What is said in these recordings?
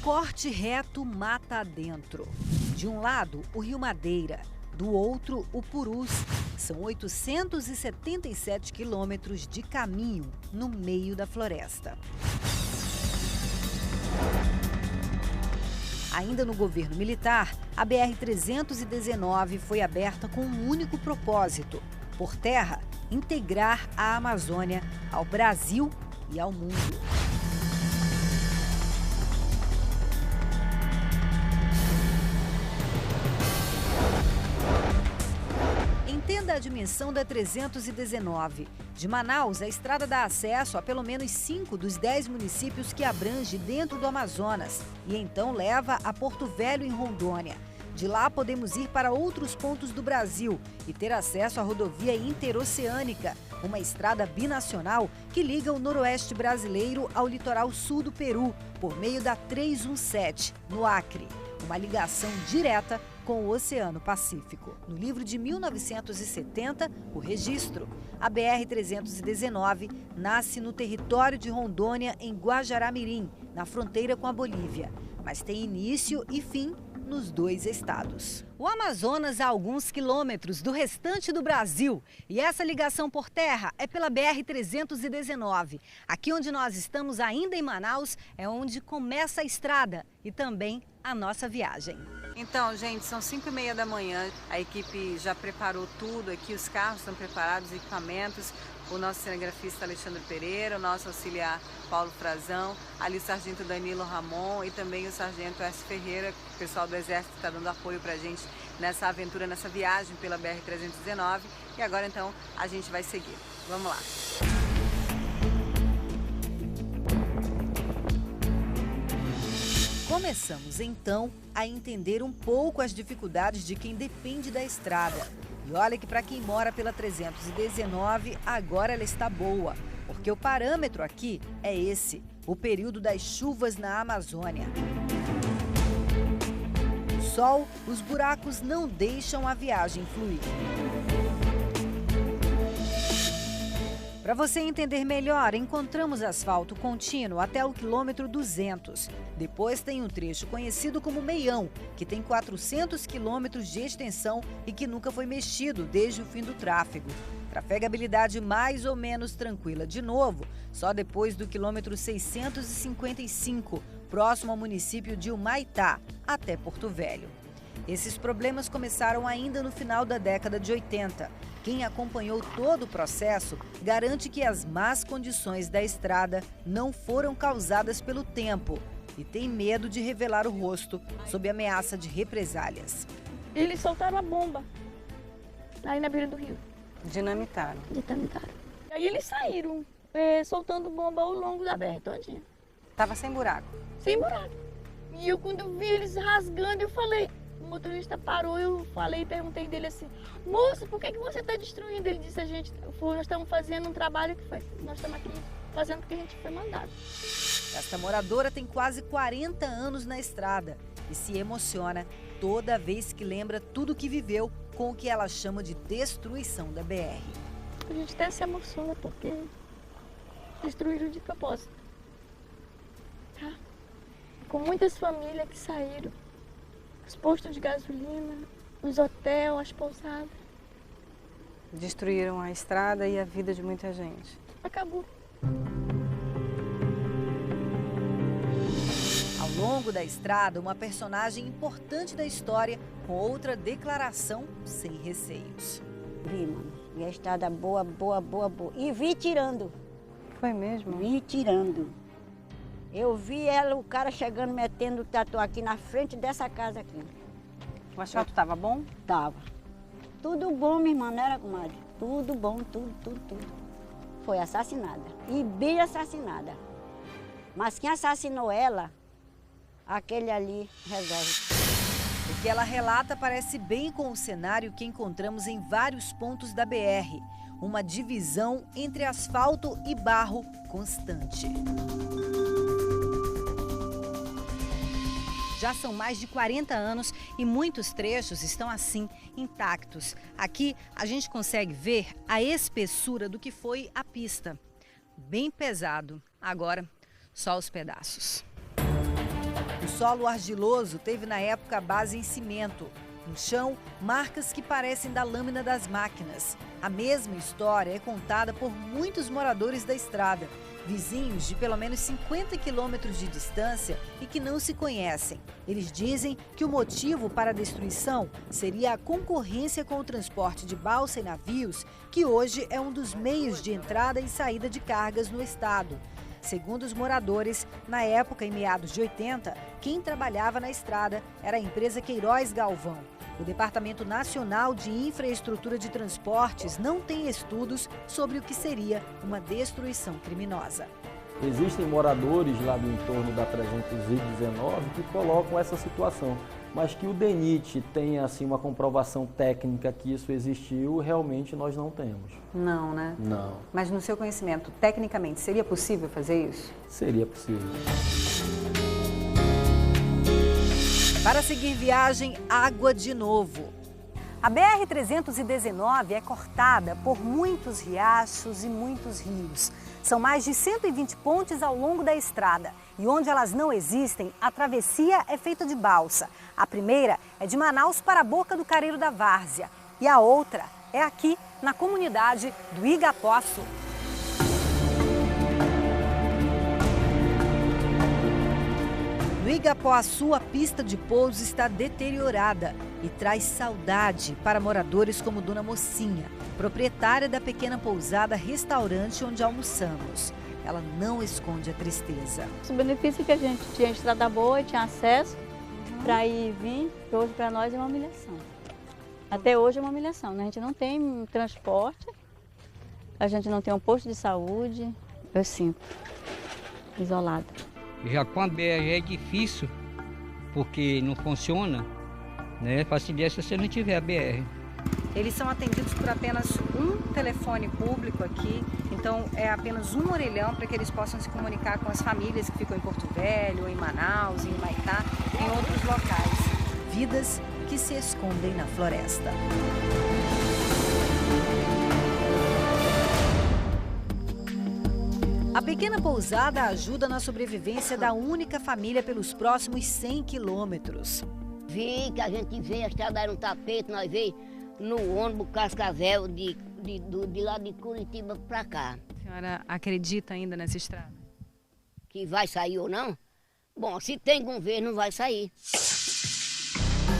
corte reto mata adentro. De um lado, o Rio Madeira, do outro, o Purus. São 877 quilômetros de caminho no meio da floresta. Ainda no governo militar, a BR-319 foi aberta com um único propósito: por terra, integrar a Amazônia ao Brasil e ao mundo. Entenda a dimensão da 319. De Manaus, a estrada dá acesso a pelo menos 5 dos 10 municípios que abrange dentro do Amazonas e então leva a Porto Velho, em Rondônia. De lá podemos ir para outros pontos do Brasil e ter acesso à rodovia interoceânica, uma estrada binacional que liga o noroeste brasileiro ao litoral sul do Peru, por meio da 317, no Acre. Uma ligação direta com o Oceano Pacífico. No livro de 1970, o registro. A BR-319 nasce no território de Rondônia, em Guajará-Mirim, na fronteira com a Bolívia, mas tem início e fim nos dois estados. O Amazonas a alguns quilômetros do restante do Brasil e essa ligação por terra é pela BR-319. Aqui onde nós estamos, ainda em Manaus, é onde começa a estrada e também a nossa viagem. Então, gente, são 5h30 da manhã, a equipe já preparou tudo aqui, os carros estão preparados, os equipamentos, o nosso cinegrafista Alexandre Pereira, o nosso auxiliar Paulo Frazão, ali o sargento Danilo Ramon e também o sargento S. Ferreira, o pessoal do Exército está dando apoio para a gente nessa aventura, nessa viagem pela BR-319. E agora, então, a gente vai seguir. Vamos lá. Começamos, então, a entender um pouco as dificuldades de quem depende da estrada. E olha que para quem mora pela 319, agora ela está boa, porque o parâmetro aqui é esse, o período das chuvas na Amazônia. O sol, os buracos não deixam a viagem fluir. Para você entender melhor, encontramos asfalto contínuo até o quilômetro 200. Depois tem um trecho conhecido como Meião, que tem 400 quilômetros de extensão e que nunca foi mexido desde o fim do tráfego. Trafegabilidade mais ou menos tranquila de novo, só depois do quilômetro 655, próximo ao município de Humaitá, até Porto Velho. Esses problemas começaram ainda no final da década de 80. Quem acompanhou todo o processo garante que as más condições da estrada não foram causadas pelo tempo e tem medo de revelar o rosto sob ameaça de represálias. Eles soltaram a bomba aí na beira do rio. Dinamitaram. Aí eles saíram soltando bomba ao longo da BR todinha. Tava sem buraco. Sem buraco. E eu, quando vi eles rasgando, eu falei... O motorista parou, eu perguntei dele assim: moço, por que você está destruindo? Ele disse: nós estamos fazendo um trabalho nós estamos aqui fazendo o que a gente foi mandado. Esta moradora tem quase 40 anos na estrada e se emociona toda vez que lembra tudo que viveu com o que ela chama de destruição da BR. A gente até se emociona porque destruíram de propósito. Tá? Com muitas famílias que saíram. Os postos de gasolina, os hotéis, as pousadas. Destruíram a estrada e a vida de muita gente. Acabou. Ao longo da estrada, uma personagem importante da história com outra declaração sem receios. Vi, mano. Vi a estrada boa. E vi tirando. Foi mesmo? Vi tirando. Eu vi o cara chegando, metendo o tatu aqui na frente dessa casa aqui. O asfalto estava bom? Tava. Tudo bom, minha irmã, não era, comadre? Tudo bom, tudo. Foi assassinada. E bem assassinada. Mas quem assassinou ela, aquele ali resolve. O que ela relata parece bem com o cenário que encontramos em vários pontos da BR. Uma divisão entre asfalto e barro constante. Já são mais de 40 anos e muitos trechos estão assim, intactos. Aqui a gente consegue ver a espessura do que foi a pista. Bem pesado. Agora, só os pedaços. O solo argiloso teve na época a base em cimento. No chão, marcas que parecem da lâmina das máquinas. A mesma história é contada por muitos moradores da estrada, vizinhos de pelo menos 50 quilômetros de distância e que não se conhecem. Eles dizem que o motivo para a destruição seria a concorrência com o transporte de balsa e navios, que hoje é um dos meios de entrada e saída de cargas no estado. Segundo os moradores, na época, em meados de 80, quem trabalhava na estrada era a empresa Queiroz Galvão. O Departamento Nacional de Infraestrutura de Transportes não tem estudos sobre o que seria uma destruição criminosa. Existem moradores lá do entorno da 319 que colocam essa situação, mas que o DENIT tenha assim, uma comprovação técnica que isso existiu, realmente nós não temos. Não, né? Não. Mas no seu conhecimento, tecnicamente, seria possível fazer isso? Seria possível. Para seguir viagem, água de novo. A BR-319 é cortada por muitos riachos e muitos rios. São mais de 120 pontes ao longo da estrada. E onde elas não existem, a travessia é feita de balsa. A primeira é de Manaus para a Boca do Careiro da Várzea. E a outra é aqui, na comunidade do Igapoaçu. No Igapoaçu, a pista de pouso está deteriorada e traz saudade para moradores como Dona Mocinha, proprietária da pequena pousada-restaurante onde almoçamos. Ela não esconde a tristeza. O benefício que a gente tinha, estrada boa, tinha acesso para ir e vir, que hoje para nós é uma humilhação. Até hoje é uma humilhação, né? A gente não tem transporte, a gente não tem um posto de saúde, eu sinto, isolada. Já com a BR é difícil, porque não funciona, né? Facilita se você não tiver a BR. Eles são atendidos por apenas um telefone público aqui, então é apenas um orelhão para que eles possam se comunicar com as famílias que ficam em Porto Velho, em Manaus, em Humaitá, em outros locais. Vidas que se escondem na floresta. A pequena pousada ajuda na sobrevivência da única família pelos próximos 100 quilômetros. Vi que a gente veio, a estrada era um tapete, nós veio no ônibus Cascavel de lá de Curitiba para cá. A senhora acredita ainda nessa estrada? Que vai sair ou não? Bom, se tem governo, vai sair.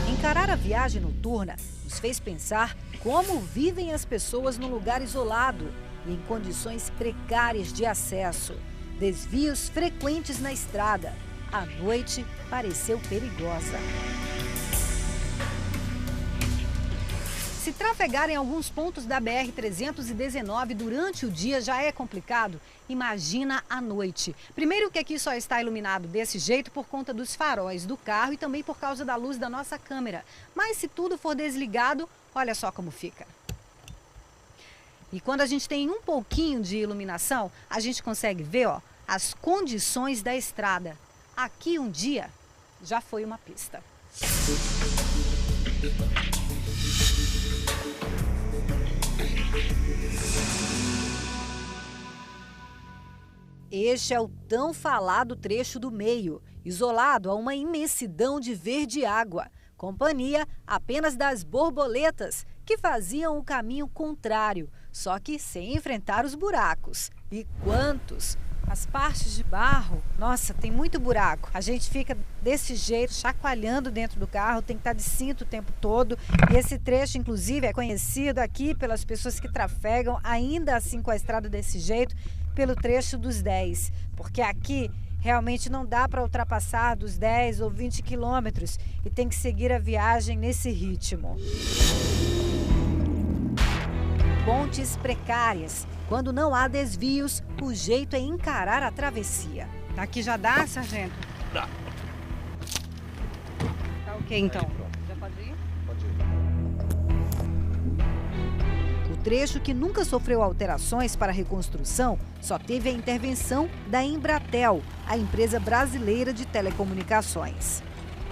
Encarar a viagem noturna nos fez pensar como vivem as pessoas num lugar isolado e em condições precárias de acesso. Desvios frequentes na estrada. A noite pareceu perigosa. Se trafegar em alguns pontos da BR-319 durante o dia já é complicado, imagina à noite. Primeiro que aqui só está iluminado desse jeito por conta dos faróis do carro e também por causa da luz da nossa câmera. Mas se tudo for desligado, olha só como fica. E quando a gente tem um pouquinho de iluminação, a gente consegue ver, ó, as condições da estrada. Aqui um dia já foi uma pista. Este é o tão falado trecho do meio, isolado a uma imensidão de verde água. Companhia apenas das borboletas, que faziam o caminho contrário, só que sem enfrentar os buracos. E quantos! As partes de barro, nossa, tem muito buraco. A gente fica desse jeito, chacoalhando dentro do carro, tem que estar de cinto o tempo todo. E esse trecho, inclusive, é conhecido aqui pelas pessoas que trafegam, ainda assim com a estrada desse jeito, pelo trecho dos 10. Porque aqui realmente não dá para ultrapassar dos 10 ou 20 quilômetros e tem que seguir a viagem nesse ritmo. Pontes precárias. Quando não há desvios, o jeito é encarar a travessia. Aqui já dá, sargento? Dá. Tá ok, então. Já pode ir? Pode ir. O trecho, que nunca sofreu alterações para a reconstrução, só teve a intervenção da Embratel, a empresa brasileira de telecomunicações.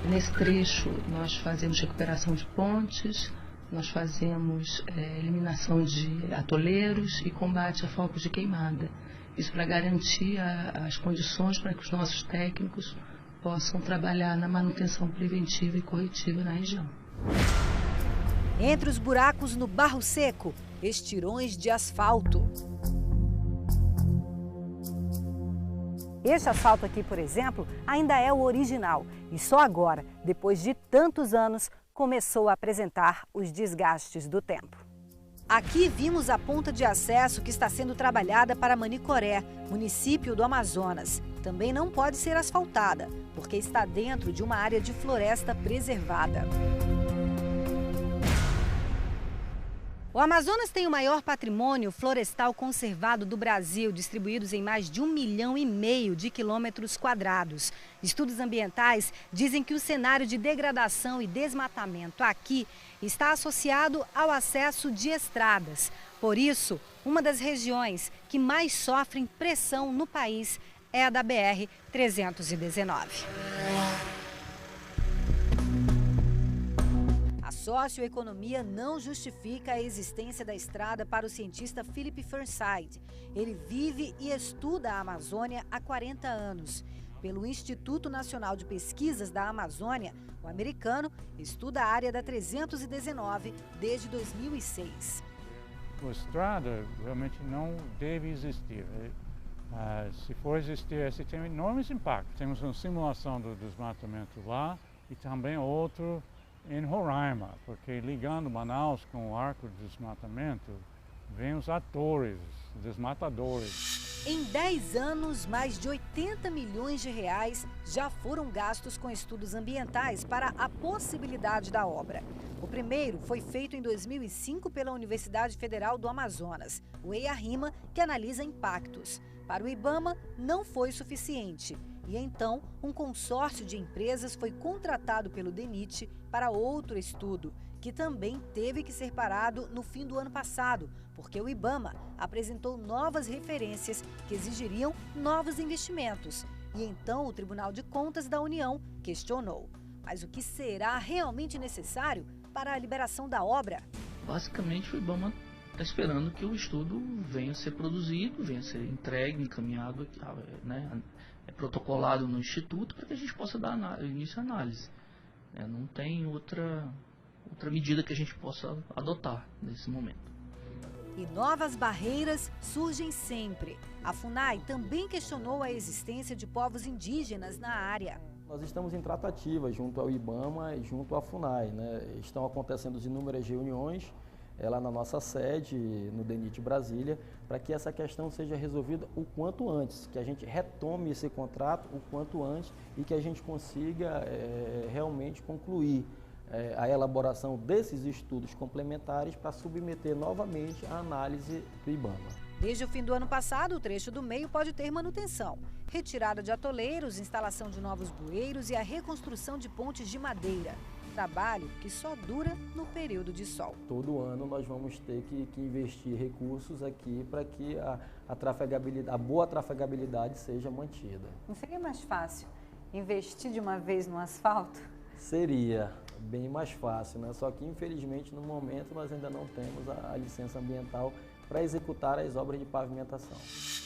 Nesse trecho, nós fazemos recuperação de pontes, nós fazemos eliminação de atoleiros e combate a focos de queimada. Isso para garantir as condições para que os nossos técnicos possam trabalhar na manutenção preventiva e corretiva na região. Entre os buracos no barro seco, estirões de asfalto. Este asfalto aqui, por exemplo, ainda é o original e só agora, depois de tantos anos, começou a apresentar os desgastes do tempo. Aqui vimos a ponta de acesso que está sendo trabalhada para Manicoré, município do Amazonas. Também não pode ser asfaltada, porque está dentro de uma área de floresta preservada. O Amazonas tem o maior patrimônio florestal conservado do Brasil, distribuídos em mais de 1,5 milhão de quilômetros quadrados. Estudos ambientais dizem que o cenário de degradação e desmatamento aqui está associado ao acesso de estradas. Por isso, uma das regiões que mais sofrem pressão no país é a da BR-319. A socioeconomia não justifica a existência da estrada para o cientista Philip Ferside. Ele vive e estuda a Amazônia há 40 anos. Pelo Instituto Nacional de Pesquisas da Amazônia, o americano estuda a área da 319 desde 2006. A estrada realmente não deve existir. Se for existir, esse tem enormes impactos. Temos uma simulação do desmatamento lá e também outro em Roraima, porque ligando Manaus com o arco de desmatamento, vem os atores, desmatadores. Em 10 anos, mais de 80 milhões de reais já foram gastos com estudos ambientais para a possibilidade da obra. O primeiro foi feito em 2005 pela Universidade Federal do Amazonas, o EIA-RIMA, que analisa impactos. Para o IBAMA, não foi suficiente. E então, um consórcio de empresas foi contratado pelo DENIT para outro estudo, que também teve que ser parado no fim do ano passado, porque o IBAMA apresentou novas referências que exigiriam novos investimentos. E então o Tribunal de Contas da União questionou. Mas o que será realmente necessário para a liberação da obra? Basicamente, o IBAMA está esperando que o estudo venha a ser produzido, venha a ser entregue, encaminhado, protocolado no Instituto, para que a gente possa dar início à análise. Não tem outra medida que a gente possa adotar nesse momento. E novas barreiras surgem sempre. A FUNAI também questionou a existência de povos indígenas na área. Nós estamos em tratativa junto ao IBAMA e junto à FUNAI, Estão acontecendo inúmeras reuniões lá na nossa sede, no DENIT Brasília, para que essa questão seja resolvida o quanto antes, que a gente retome esse contrato o quanto antes e que a gente consiga realmente concluir a elaboração desses estudos complementares para submeter novamente à análise do IBAMA. Desde o fim do ano passado, o trecho do meio pode ter manutenção, retirada de atoleiros, instalação de novos bueiros e a reconstrução de pontes de madeira. Trabalho que só dura no período de sol. Todo ano nós vamos ter que investir recursos aqui para que a boa trafegabilidade seja mantida. Não seria mais fácil investir de uma vez no asfalto? Seria bem mais fácil, Só que infelizmente no momento nós ainda não temos a licença ambiental para executar as obras de pavimentação.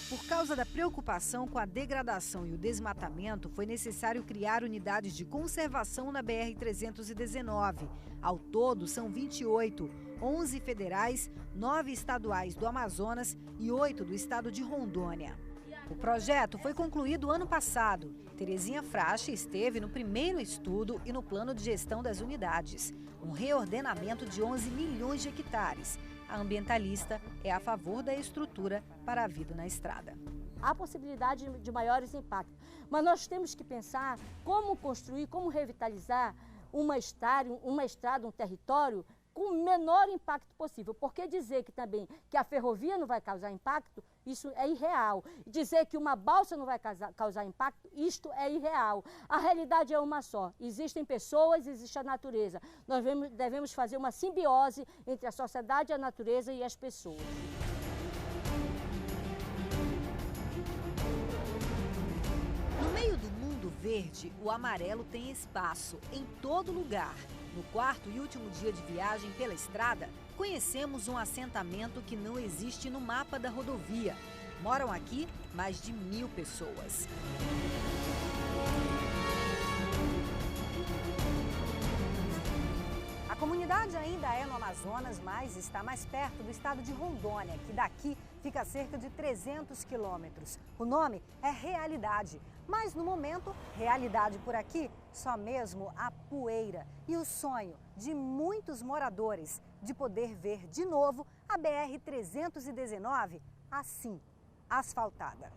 Por causa da preocupação com a degradação e o desmatamento, foi necessário criar unidades de conservação na BR-319. Ao todo, são 28, 11 federais, 9 estaduais do Amazonas e 8 do estado de Rondônia. O projeto foi concluído ano passado. Terezinha Frache esteve no primeiro estudo e no plano de gestão das unidades. Um reordenamento de 11 milhões de hectares. A ambientalista é a favor da estrutura para a vida na estrada. Há possibilidade de maiores impactos, mas nós temos que pensar como construir, como revitalizar uma estrada, um território com o menor impacto possível. Porque dizer que também que a ferrovia não vai causar impacto, isso é irreal. Dizer que uma balsa não vai causar impacto, isto é irreal. A realidade é uma só. Existem pessoas, existe a natureza. Nós devemos fazer uma simbiose entre a sociedade, a natureza e as pessoas. No meio do mundo verde, o amarelo tem espaço em todo lugar. No quarto e último dia de viagem pela estrada, conhecemos um assentamento que não existe no mapa da rodovia. Moram aqui mais de 1000 pessoas. Grande ainda é no Amazonas, mas está mais perto do estado de Rondônia, que daqui fica a cerca de 300 quilômetros. O nome é Realidade, mas no momento, realidade por aqui, só mesmo a poeira e o sonho de muitos moradores de poder ver de novo a BR-319 assim, asfaltada.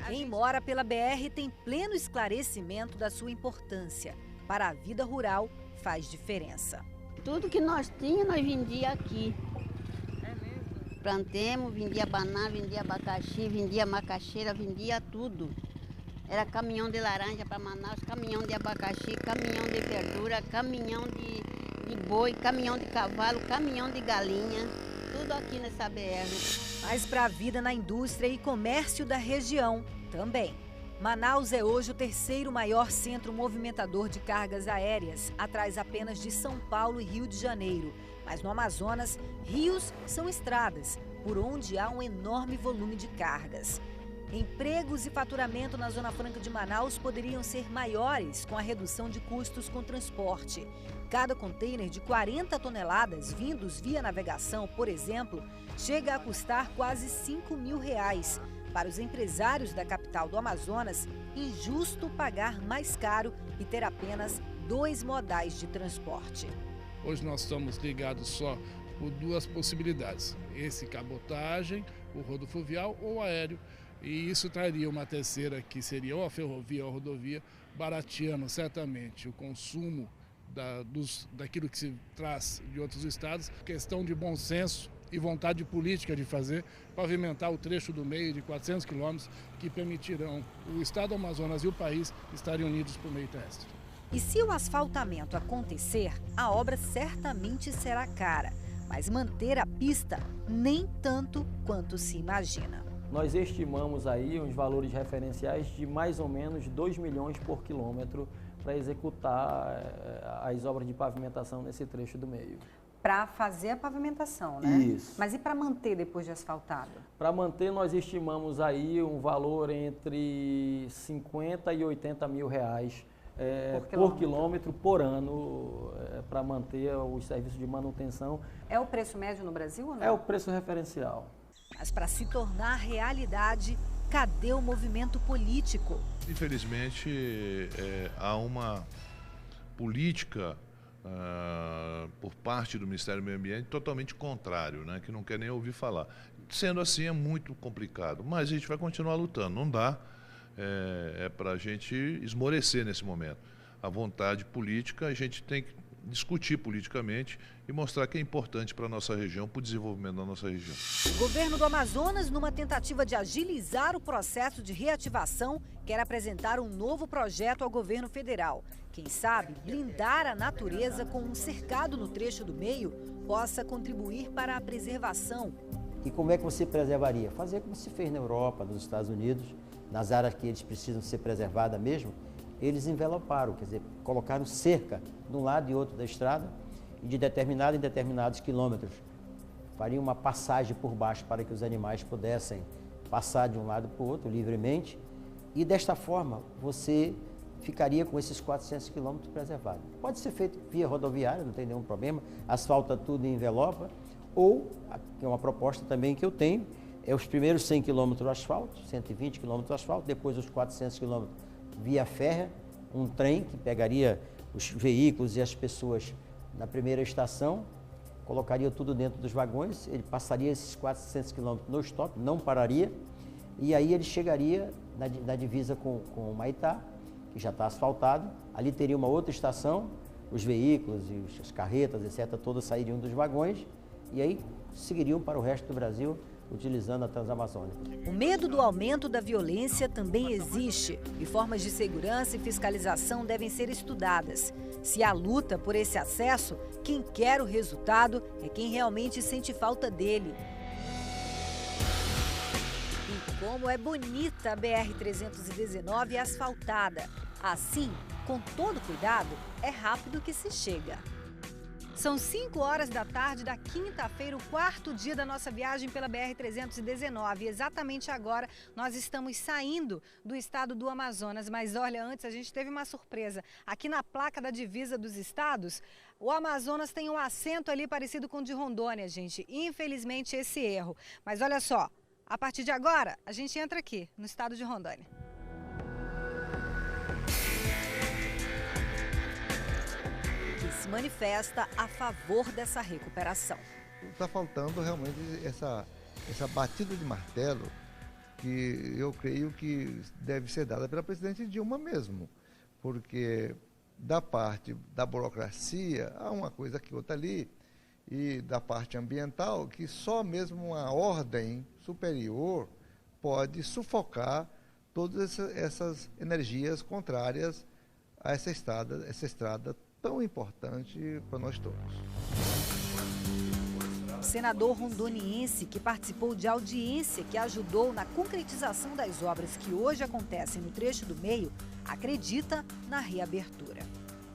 Quem mora pela BR tem pleno esclarecimento da sua importância. Para a vida rural, faz diferença. Tudo que nós tínhamos, nós vendia aqui. É mesmo? Plantemos, vendia banana, vendia abacaxi, vendia macaxeira, vendia tudo. Era caminhão de laranja para Manaus, caminhão de abacaxi, caminhão de verdura, caminhão de boi, caminhão de cavalo, caminhão de galinha. Tudo aqui nessa BR. Mas para a vida na indústria e comércio da região também. Manaus é hoje o terceiro maior centro movimentador de cargas aéreas, atrás apenas de São Paulo e Rio de Janeiro. Mas no Amazonas, rios são estradas, por onde há um enorme volume de cargas. Empregos e faturamento na Zona Franca de Manaus poderiam ser maiores com a redução de custos com transporte. Cada container de 40 toneladas vindos via navegação, por exemplo, chega a custar quase R$5 mil. Para os empresários da capital do Amazonas, injusto pagar mais caro e ter apenas 2 modais de transporte. Hoje nós estamos ligados só por 2 possibilidades, esse cabotagem, o rodofluvial ou aéreo. E isso traria uma terceira, que seria ou a ferrovia ou a rodovia, barateando certamente o consumo daquilo que se traz de outros estados. Questão de bom senso e vontade política de fazer, pavimentar o trecho do meio de 400 quilômetros que permitirão o estado do Amazonas e o país estarem unidos por meio terrestre. E se o asfaltamento acontecer, a obra certamente será cara, mas manter a pista nem tanto quanto se imagina. Nós estimamos aí uns valores referenciais de mais ou menos 2 milhões por quilômetro para executar as obras de pavimentação nesse trecho do meio. Para fazer a pavimentação, né? Isso. Mas e para manter depois de asfaltado? Para manter, nós estimamos aí um valor entre 50 e 80 mil reais por quilômetro por ano para manter os serviços de manutenção. É o preço médio no Brasil ou não? É o preço referencial. Mas para se tornar realidade, cadê o movimento político? Infelizmente, há uma política por parte do Ministério do Meio Ambiente totalmente contrário, né, que não quer nem ouvir falar. Sendo assim, é muito complicado, mas a gente vai continuar lutando, não dá para a gente esmorecer nesse momento. A vontade política, a gente tem que discutir politicamente e mostrar que é importante para a nossa região, para o desenvolvimento da nossa região. O governo do Amazonas, numa tentativa de agilizar o processo de reativação, quer apresentar um novo projeto ao governo federal. Quem sabe, blindar a natureza com um cercado no trecho do meio possa contribuir para a preservação. E como é que você preservaria? Fazer como se fez na Europa, nos Estados Unidos, nas áreas que eles precisam ser preservadas mesmo, eles enveloparam, quer dizer, colocaram cerca de um lado e outro da estrada e de determinado em determinados quilômetros. Fariam uma passagem por baixo para que os animais pudessem passar de um lado para o outro livremente e desta forma você ficaria com esses 400 quilômetros preservados. Pode ser feito via rodoviária, não tem nenhum problema, asfalta tudo e envelopa, ou, que é uma proposta também que eu tenho, é os primeiros 100 quilômetros asfalto, 120 quilômetros asfalto, depois os 400 quilômetros via férrea, um trem que pegaria os veículos e as pessoas na primeira estação, colocaria tudo dentro dos vagões, ele passaria esses 400 quilômetros no stop, não pararia, e aí ele chegaria na divisa com o Maitá, que já está asfaltado, ali teria uma outra estação, os veículos e as carretas, etc., todas sairiam dos vagões, e aí seguiriam para o resto do Brasil, utilizando a Transamazônica. O medo do aumento da violência também existe e formas de segurança e fiscalização devem ser estudadas. Se há luta por esse acesso, quem quer o resultado é quem realmente sente falta dele. E como é bonita a BR-319 asfaltada. Assim, com todo cuidado, é rápido que se chega. São 5 horas da tarde da quinta-feira, o 4º dia da nossa viagem pela BR-319. E exatamente agora nós estamos saindo do estado do Amazonas. Mas olha, antes a gente teve uma surpresa. Aqui na placa da divisa dos estados, o Amazonas tem um acento ali parecido com o de Rondônia, gente. Infelizmente esse erro. Mas olha só, a partir de agora a gente entra aqui no estado de Rondônia. Se manifesta a favor dessa recuperação. Está faltando realmente essa batida de martelo que eu creio que deve ser dada pela presidente Dilma mesmo, porque da parte da burocracia há uma coisa aqui, outra ali, e da parte ambiental que só mesmo uma ordem superior pode sufocar todas essas energias contrárias a essa estrada tão importante para nós todos. O senador rondoniense que participou de audiência que ajudou na concretização das obras que hoje acontecem no trecho do meio, acredita na reabertura.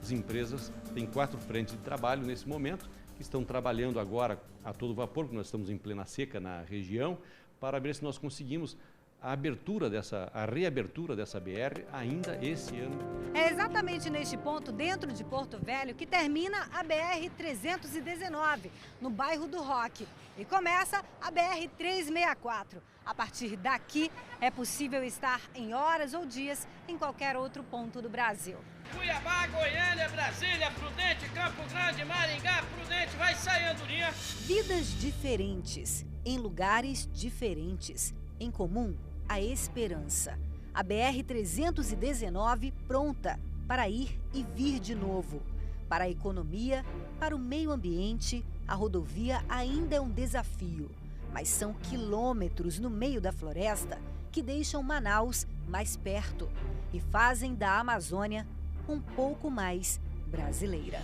As empresas têm 4 frentes de trabalho nesse momento, que estão trabalhando agora a todo vapor, porque nós estamos em plena seca na região, para ver se nós conseguimos a reabertura dessa BR ainda esse ano. É exatamente neste ponto, dentro de Porto Velho, que termina a BR-319, no bairro do Roque, e começa a BR-364. A partir daqui, é possível estar em horas ou dias em qualquer outro ponto do Brasil. Cuiabá, Goiânia, Brasília, Prudente, Campo Grande, Maringá, Prudente, vai sair Andorinha. Vidas diferentes, em lugares diferentes. Em comum, a esperança. A BR-319 pronta para ir e vir de novo. Para a economia, para o meio ambiente, a rodovia ainda é um desafio. Mas são quilômetros no meio da floresta que deixam Manaus mais perto e fazem da Amazônia um pouco mais brasileira.